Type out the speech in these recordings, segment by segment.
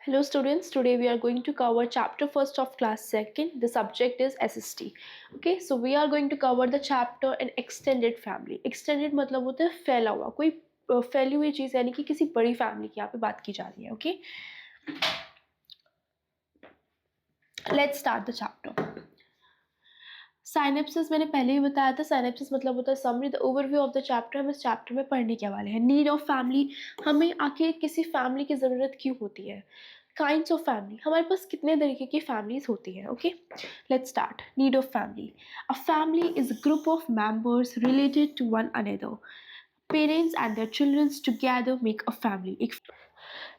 Hello students, today we are going to cover chapter first of class second. The subject is SST. Okay, so we are going to cover the chapter an extended family. Extended मतलब होता है फैला हुआ, कोई फैली हुई चीज़, यानी कि किसी बड़ी फैमिली की यहाँ पे बात की जा रही है. Okay, let's start the chapter. Synopsis मैंने पहले ही बताया था. साइनेप्सिस मतलब होता है summary, the overview of the chapter. हम इस चैप्टर में पढ़ने के वाले हैं. नीड ऑफ फैमिली, हमें आखिर किसी फैमिली की ज़रूरत क्यों होती है. काइंड्स ऑफ फैमिली, हमारे पास कितने तरीके की फैमिलीज होती हैं. Okay, let's start. Need of family. A family is a group of members related to one another. Parents and their childrens together make a family.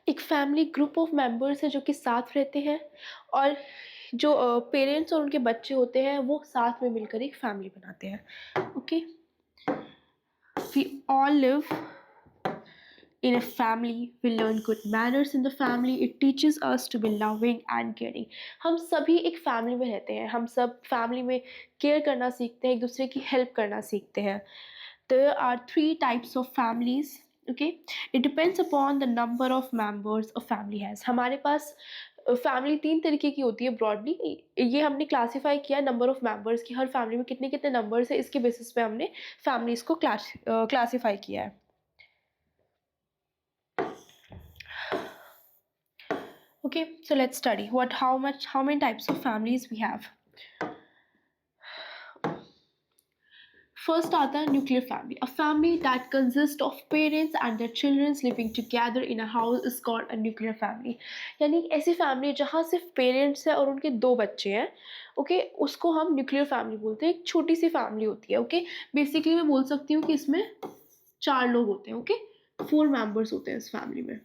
एक फैमिली ग्रुप ऑफ मेंबर्स है जो कि साथ रहते हैं, और जो पेरेंट्स और उनके बच्चे होते हैं वो साथ में मिलकर एक फैमिली बनाते हैं. Okay, we all live in a family. We learn good manners in the family. It teaches us to be loving and caring. हम सभी एक फैमिली में रहते हैं. हम सब फैमिली में केयर करना सीखते हैं, एक दूसरे की हेल्प करना सीखते हैं. There are 3 types of families. Okay, it depends upon the number of members a family has. हमारे पास फैमिली 3 तरीके की होती है ब्रॉडली. ये हमने क्लासीफाई किया नंबर ऑफ मेंबर्स की. हर फैमिली में कितने कितने नंबर्स है, इसके बेसिस पे हमने फैमिलीज को क्लासीफाई किया है. Okay, so let's study how many types of families we have. First आता है nuclear family. A family that consists of parents and their children living together in a house is called a nuclear family. यानी ऐसी family जहाँ सिर्फ parents है और उनके 2 बच्चे हैं. ओके, उसको हम न्यूक्लियर फैमिली बोलते हैं. एक छोटी सी फैमिली होती है. ओके, बेसिकली मैं बोल सकती हूँ कि इसमें 4 लोग होते हैं. ओके, 4 मेंबर्स होते हैं इस फैमिली में.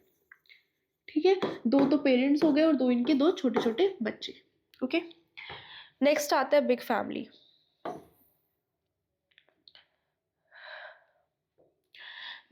ठीक है, 2 तो पेरेंट्स हो गए और 2 इनके 2 छोटे छोटे बच्चे. ओके, नेक्स्ट आता है बिग फैमिली.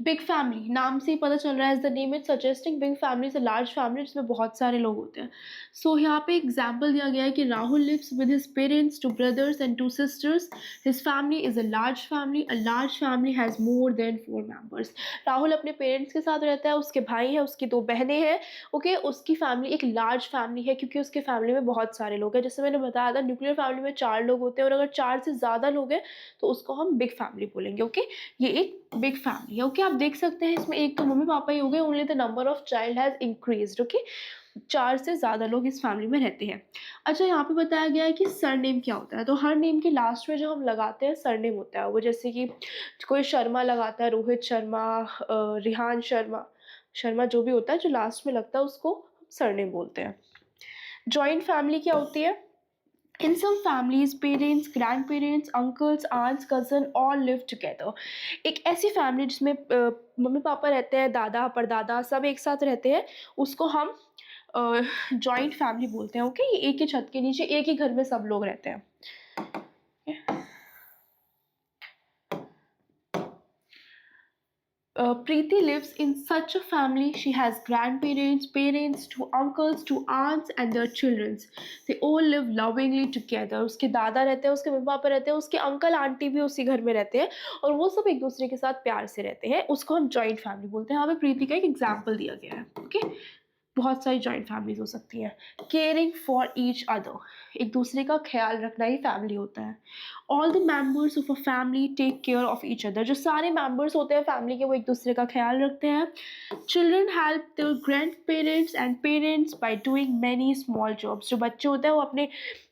बिग फैमिली नाम से ही पता चल रहा है, as the name is suggesting, big family is a large family जिसमें बहुत सारे लोग होते हैं. सो यहाँ पे एग्जाम्पल दिया गया है कि Rahul lives with his parents, 2 brothers and 2 sisters. His family is a large family. A large family has more than 4 members. Rahul अपने पेरेंट्स के साथ रहता है, उसके भाई हैं, उसकी 2 बहनें हैं. ओके, उसकी फैमिली एक लार्ज फैमिली है क्योंकि उसके फैमिली में बहुत सारे लोग हैं. जैसे मैंने बताया था, न्यूक्लियर फैमिली में 4 लोग होते हैं, और अगर 4 से ज़्यादा लोग हैं तो उसको हम बिग फैमिली बोलेंगे. ओके, ये एक बिग फैमिली है. ओके, आप देख सकते हैं इसमें एक तो मम्मी पापा ही हो गए. Only the number of child has increased. Okay, 4 से ज़्यादा लोग इस फैमिली में रहते हैं. अच्छा, यहाँ पे बताया गया है कि सरनेम क्या होता है. तो हर नेम के लास्ट में जो हम लगाते हैं सरनेम होता है. वो जैसे कि कोई शर्मा लगाता है, रोहित शर्मा, रिहान शर्मा, शर्मा जो भी होता है जो लास्ट में लगता है उसको सरनेम बोलते हैं. जॉइंट फैमिली क्या होती है. In some families, parents, grandparents, uncles, aunts, cousin all live together. एक ऐसी फैमिली जिसमें मम्मी पापा रहते हैं, दादा परदादा सब एक साथ रहते हैं, उसको हम जॉइंट फैमिली बोलते हैं. ओके, एक ही छत के नीचे एक ही घर में सब लोग रहते हैं. Preeti lives in such a family. She has grandparents, parents, 2 uncles, 2 aunts and their children. They all live lovingly together. उसके दादा रहते हैं, उसके मम्मी पापा रहते हैं, उसके अंकल आंटी भी उसी घर में रहते हैं, और वो सब एक दूसरे के साथ प्यार से रहते हैं. उसको हम जॉइंट फैमिली बोलते हैं. यहाँ पे प्रीति का एक एग्जाम्पल दिया गया है. ओके, बहुत सारी जॉइंट फैमिलीज हो सकती हैं. केयरिंग फॉर ईच अदर, एक दूसरे का ख्याल रखना ही फैमिली होता है. All the members of a family take care of each other. जो सारे मेंबर्स होते हैं फैमिली के वो एक दूसरे का ख्याल रखते हैं. Children help their grandparents and parents by doing many small jobs. जो बच्चे होते हैं वो अपने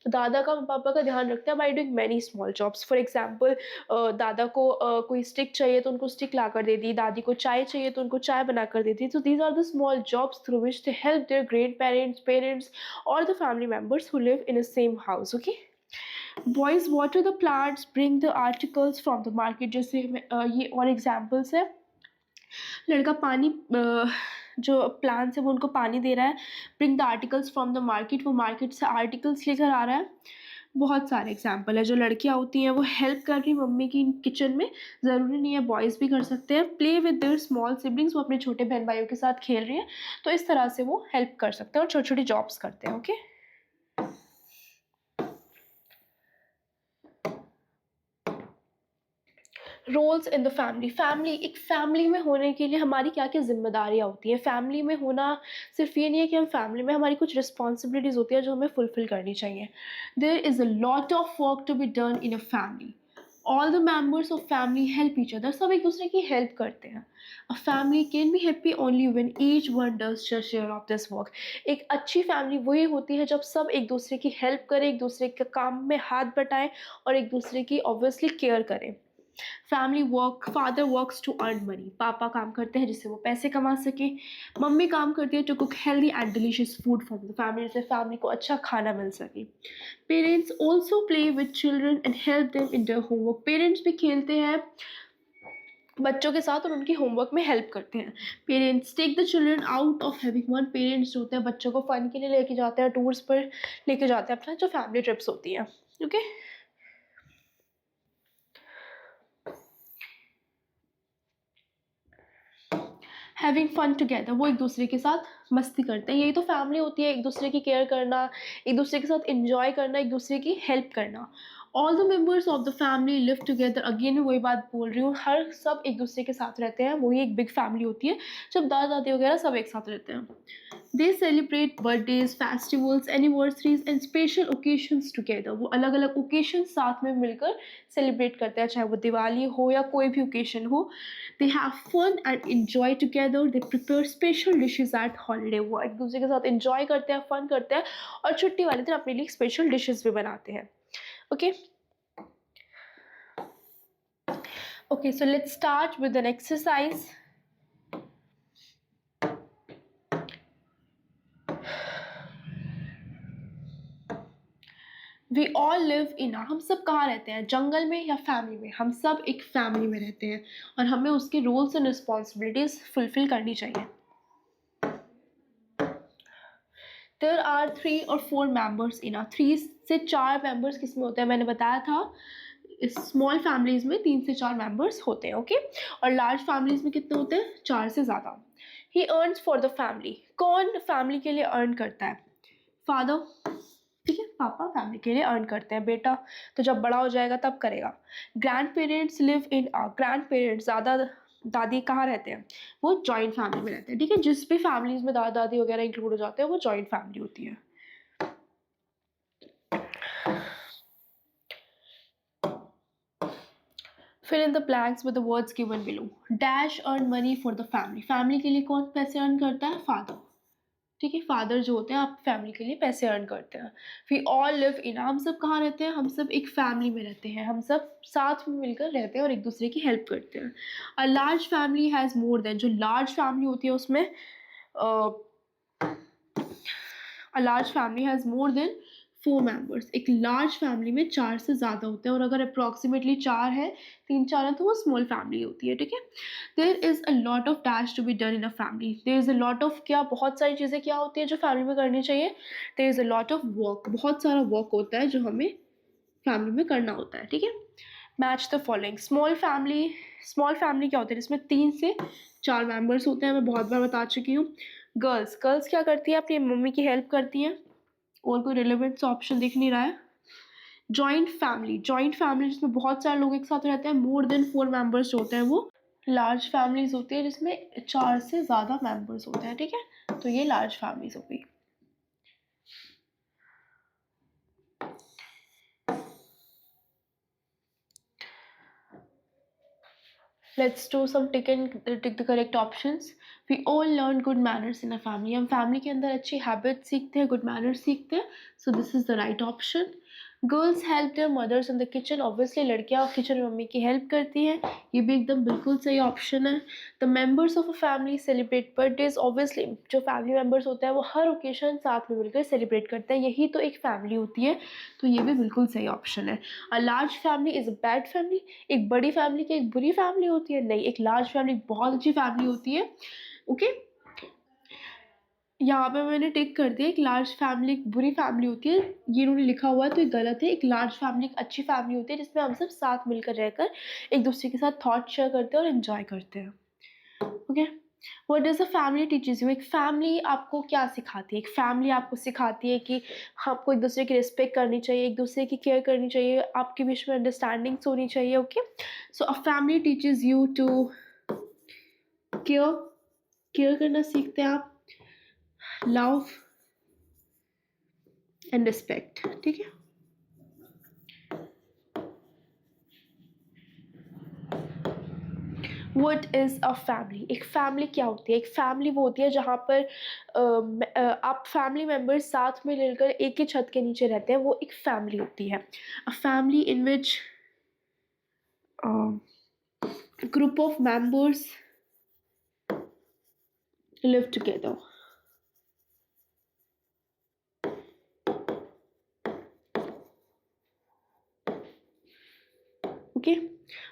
दादा का पापा का ध्यान रखते हैं bye doing many small jobs. For example, दादा को कोई स्टिक चाहिए तो उनको स्टिक ला कर दे दी, दादी को चाय चाहिए तो उनको चाय बना कर दे दी. तो these are the small jobs through which they help their grandparents, parents, or the family members who live in the same house. Okay, boys water the plants, bring the articles from the market. जैसे ये और examples है. लड़का पानी जो plants है वो उनको पानी दे रहा है. Bring the articles from the market, वो मार्केट से आर्टिकल्स लेकर आ रहा है. बहुत सारे एग्जाम्पल है. जो लड़कियाँ होती हैं वो हेल्प कर रही मम्मी की किचन में. ज़रूरी नहीं है, बॉयज़ भी कर सकते हैं. Play with their small siblings, वो अपने छोटे बहन भाइयों के साथ खेल रही हैं, तो इस तरह से वो हेल्प कर सकते हैं और छोटी छोटी जॉब्स करते हैं. Okay, roles in the family. Family, एक फैमिली में होने के लिए हमारी क्या क्या जिम्मेदारियाँ होती हैं। फैमिली में होना सिर्फ ये नहीं है कि हम फैमिली में, हमारी कुछ रिस्पॉन्सिबिलिटीज़ होती हैं जो हमें फुलफिल करनी चाहिए। There is a lot of work to be done in a family. All the members of family help each other. सब एक दूसरे की हेल्प करते हैं। A family can be happy only when each one does just share of this work. एक अच्छी family वही होती है जब सब एक दूसरे की हेल्प करें, एक दूसरे के काम में हाथ बटाएं और एक दूसरे की ऑब्वियसली केयर करें। Family work, father works to earn money. पापा काम करते हैं जिससे वो पैसे कमा सके। मम्मी काम करती है to cook healthy and delicious food for the family, जिससे फैमिली को अच्छा खाना मिल सके। Parents also play with children and help them in their homework. Parents भी खेलते हैं बच्चों के साथ और उनकी होमवर्क में हेल्प करते हैं। Parents take the children out of having fun. Parents जो होते हैं बच्चों को फन के लिए लेके जाते हैं, टूर्स पर लेके जाते हैं, अपना जो फैमिली ट्रिप्स होती हैं। ओके, हैविंग फन टुगेदर, वो एक दूसरे के साथ मस्ती करते हैं। यही तो फैमिली होती है, एक दूसरे की केयर करना, एक दूसरे के साथ इंजॉय करना, एक दूसरे की हेल्प करना। All the members of the family live together. Again वही बात बोल रही हूँ, हर सब एक दूसरे के साथ रहते हैं, वही एक बिग फैमिली होती है जब दादा दादी वगैरह सब एक साथ रहते हैं। दे celebrate birthdays, festivals, anniversaries and special occasions together. वो अलग अलग ओकेशन साथ में मिलकर सेलिब्रेट करते हैं, चाहे वो दिवाली हो या कोई भी ओकेशन हो। They have fun and enjoy together. They prepare special dishes at holiday. वो एक दूसरे के साथ इंजॉय करते हैं, फन करते हैं और छुट्टी वाले दिन अपने लिए स्पेशल डिशेज भी बनाते हैं। Okay, okay, so let's start with an exercise. We all live in, हम सब कहाँ रहते हैं, जंगल में या फैमिली में? हम सब एक फैमिली में रहते हैं और हमें उसके रोल्स एंड रिस्पॉन्सिबिलिटीज फुलफिल करनी चाहिए। देयर आर 3 और 4 मेंबर्स इन अ, 3 से 4 मेंबर्स किस में होते हैं? मैंने बताया था स्मॉल फैमिलीज में 3 से 4 मेंबर्स होते हैं। ओके, और लार्ज फैमिलीज में कितने होते हैं? 4 से ज़्यादा। ही अर्न्स फॉर द फैमिली। कौन फैमिली के लिए अर्न करता है? फादर, ठीक है, पापा फैमिली के लिए अर्न करते हैं। बेटा तो जब बड़ा हो जाएगा तब करेगा। Grand parents live in a, grand parents, दादा दादी कहाँ रहते हैं? वो जॉइंट फैमिली में रहते हैं। ठीक है, जिस भी फैमिलीज में दादा दादी वगैरह इंक्लूड हो जाते हैं वो जॉइंट फैमिली होती है। Fill in the blanks with the words given below. Dash earn money for the family. Family के लिए कौन पैसे अर्न करता है? फादर। ठीक है, फादर जो होते हैं आप फैमिली के लिए पैसे अर्न करते हैं। वी ऑल लिव इन, हम सब कहाँ रहते हैं? हम सब एक फैमिली में रहते हैं, हम सब साथ में मिलकर रहते हैं और एक दूसरे की हेल्प करते हैं। अ large family has more than, जो लार्ज फैमिली होती है उसमें अ large family has more than 4 members. एक लार्ज फैमिली में 4 से ज़्यादा होते हैं और अगर अप्रॉक्सीमेटली 4 है, 3-4 है तो वो स्मॉल फैमिली होती है। ठीक है, there is a lot of dash to be done in a family. There is a lot of, क्या बहुत सारी चीज़ें क्या होती है जो फैमिली में करनी चाहिए? There is a lot of work, बहुत सारा वर्क होता है जो हमें फैमिली में करना होता है। ठीक है, match the following. Small family क्या होती है? जिसमें 3 से 4 मेंबर्स होते हैं, मैं बहुत बार बता चुकी हूँ। गर्ल्स गर्ल्स क्या करती है? अपनी मम्मी की हेल्प करती हैं। और कोई रिलेवेंट ऑप्शन दिख नहीं रहा है। जॉइंट फैमिली जिसमें बहुत सारे लोग एक साथ रहते हैं, मोर देन 4 मेंबर्स होते हैं, वो लार्ज फैमिलीज होती है जिसमें 4 से ज़्यादा मेंबर्स होते हैं। ठीक है, तो ये लार्ज फैमिलीज हो गई। Let's do some tick the correct options. We all learn good manners in a family. हम फैमिली के अंदर अच्छी हैबिट्स सीखते हैं, गुड मैनर्स सीखते हैं, so this is the right option. Girls help their mothers in the kitchen. Obviously लड़कियां kitchen में मम्मी की हेल्प करती हैं, ये भी एकदम बिल्कुल सही ऑप्शन है। The members of a family celebrate birthdays. Obviously जो फैमिली मेंबर्स होते हैं वो हर ओकेजन साथ में मिलकर सेलिब्रेट करते हैं, यही तो एक फैमिली होती है, तो ये भी बिल्कुल सही ऑप्शन है। अ large family is a bad family. एक बड़ी फैमिली की एक बुरी फैमिली होती है? नहीं, एक लार्ज फैमिली बहुत अच्छी फैमिली होती है। ओके, यहाँ पे मैंने टिक कर दिया, एक लार्ज फैमिली एक बुरी फैमिली होती है, ये इन्होंने लिखा हुआ है तो ये गलत है। एक लार्ज फैमिली एक अच्छी फैमिली होती है जिसमें हम सब साथ मिलकर रहकर एक दूसरे के साथ थॉट शेयर करते हैं और एंजॉय करते हैं। Okay, what does a family teaches you? एक फैमिली आपको क्या सिखाती है? एक फैमिली आपको सिखाती है कि आपको एक-दूसरे की रिस्पेक्ट करनी चाहिए, एक-दूसरे की केयर करनी चाहिए, आपके बीच में अंडरस्टैंडिंग्स होनी चाहिए, okay? So a family teaches you to care, care करना सीखते हैं आप, लव एंड रिस्पेक्ट, ठीक है? What is a family? एक फैमिली क्या होती है? एक फैमिली वो होती है जहाँ पर आप फैमिली मेंबर्स साथ में मिलकर एक ही छत के नीचे रहते हैं, वो एक फैमिली होती है। A family in which group of members live together. Okay,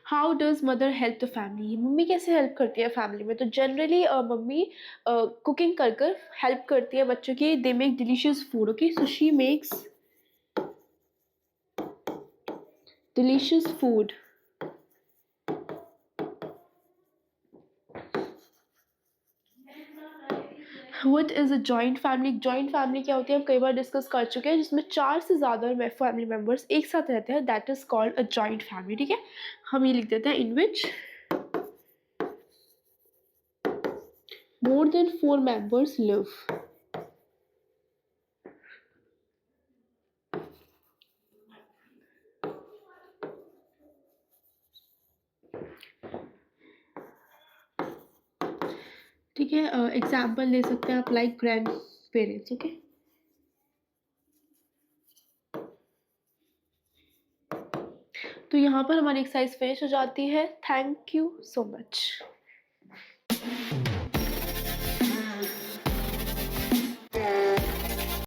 how does mother help the family? Mummy कैसे हेल्प करती है फैमिली में? तो जनरली मम्मी कुकिंग कर कर हेल्प करती है बच्चों की। They make delicious food, okay, so she makes delicious food. What is a joint family? Joint family क्या होती है हम कई बार डिस्कस कर चुके हैं, जिसमें 4 से ज़्यादा फैमिली मेंबर्स एक साथ रहते हैं, that is called a joint family, ठीक है? हम ये लिख देते हैं इन विच more than 4 members live. ठीक है, एग्जाम्पल ले सकते हैं आप, लाइक ग्रैंड पेरेंट्स, ओके? तो यहाँ पर हमारी एक्सरसाइज फिनिश हो जाती है। Thank you so much.